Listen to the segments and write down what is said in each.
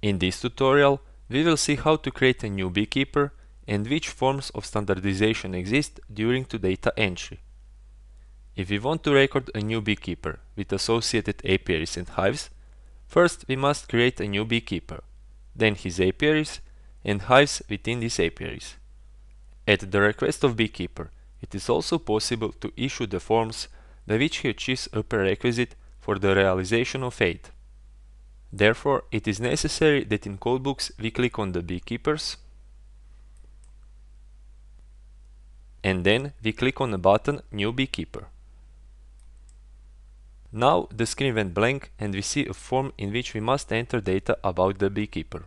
In this tutorial, we will see how to create a new beekeeper and which forms of standardization exist during the data entry. If we want to record a new beekeeper with associated apiaries and hives, first we must create a new beekeeper, then his apiaries and hives within these apiaries. At the request of beekeeper, it is also possible to issue the forms by which he achieves a prerequisite for the realization of aid. Therefore, it is necessary that in codebooks we click on the beekeepers and then we click on the button New Beekeeper. Now the screen went blank and we see a form in which we must enter data about the beekeeper.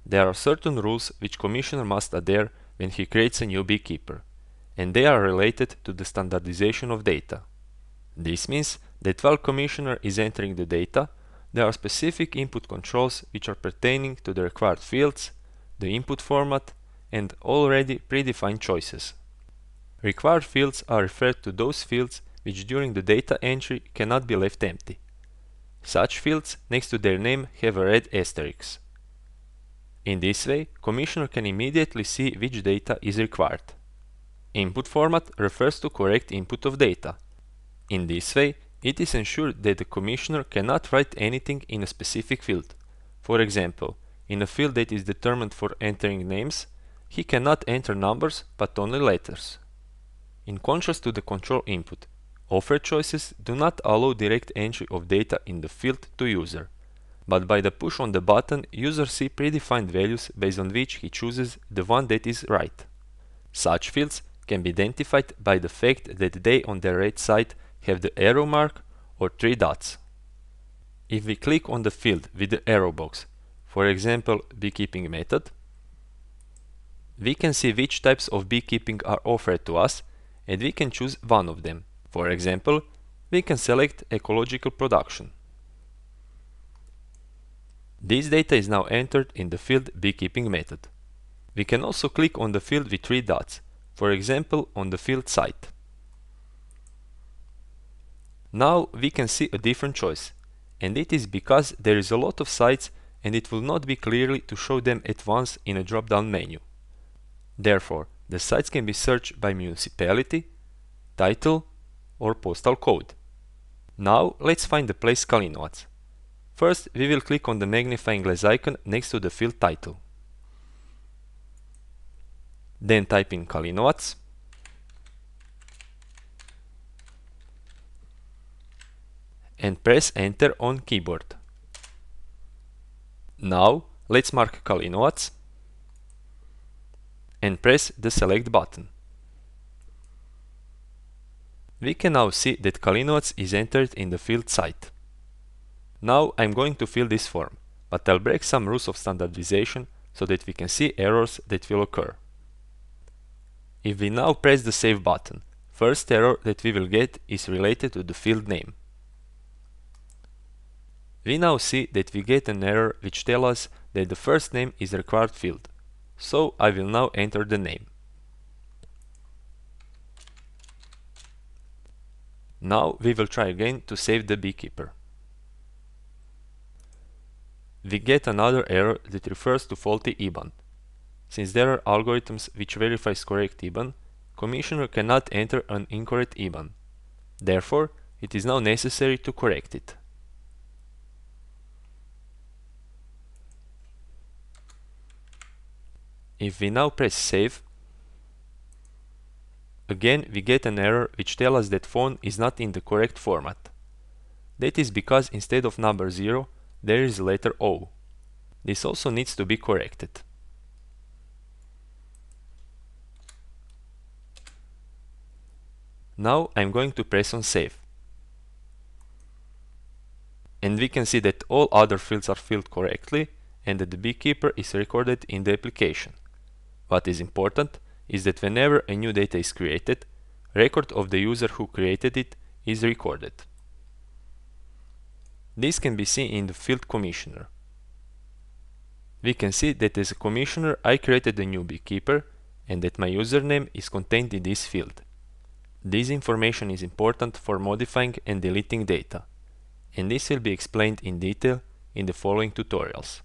There are certain rules which Commissioner must adhere when he creates a new beekeeper, and they are related to the standardization of data. This means that while Commissioner is entering the data, there are specific input controls which are pertaining to the required fields, the input format, and already predefined choices. Required fields are referred to those fields which during the data entry cannot be left empty. Such fields next to their name have a red asterisk. In this way, Commissioner can immediately see which data is required. Input format refers to correct input of data. In this way, it is ensured that the Commissioner cannot write anything in a specific field. For example, in a field that is determined for entering names, he cannot enter numbers but only letters. In contrast to the control input, offered choices do not allow direct entry of data in the field to user, but by the push on the button, user sees predefined values based on which he chooses the one that is right. Such fields can be identified by the fact that they on their right side have the arrow mark or 3 dots. If we click on the field with the arrow box, for example beekeeping method, we can see which types of beekeeping are offered to us and we can choose one of them. For example, we can select ecological production. This data is now entered in the field beekeeping method. We can also click on the field with 3 dots, for example on the field site. Now we can see a different choice, and it is because there is a lot of sites and it will not be clearly to show them at once in a drop-down menu. Therefore, the sites can be searched by municipality, title, or postal code. Now let's find the place Kalinovac. First, we will click on the magnifying glass icon next to the field title. Then type in Kalinovac. And press Enter on keyboard. Now let's mark Kalinovac and press the Select button. We can now see that Kalinovac is entered in the field site. Now I'm going to fill this form, but I'll break some rules of standardization so that we can see errors that will occur. If we now press the Save button, first error that we will get is related to the field name. We now see that we get an error which tells us that the first name is a required field, so I will now enter the name. Now we will try again to save the beekeeper. We get another error that refers to faulty IBAN. Since there are algorithms which verifies correct IBAN, Commissioner cannot enter an incorrect IBAN. Therefore, it is now necessary to correct it. If we now press Save, again we get an error which tells us that phone is not in the correct format. That is because instead of number 0, there is the letter O. This also needs to be corrected. Now I'm going to press on Save. And we can see that all other fields are filled correctly and that the beekeeper is recorded in the application. What is important is that whenever a new data is created, record of the user who created it is recorded. This can be seen in the field Commissioner. We can see that as a Commissioner I created a new beekeeper and that my username is contained in this field. This information is important for modifying and deleting data, and this will be explained in detail in the following tutorials.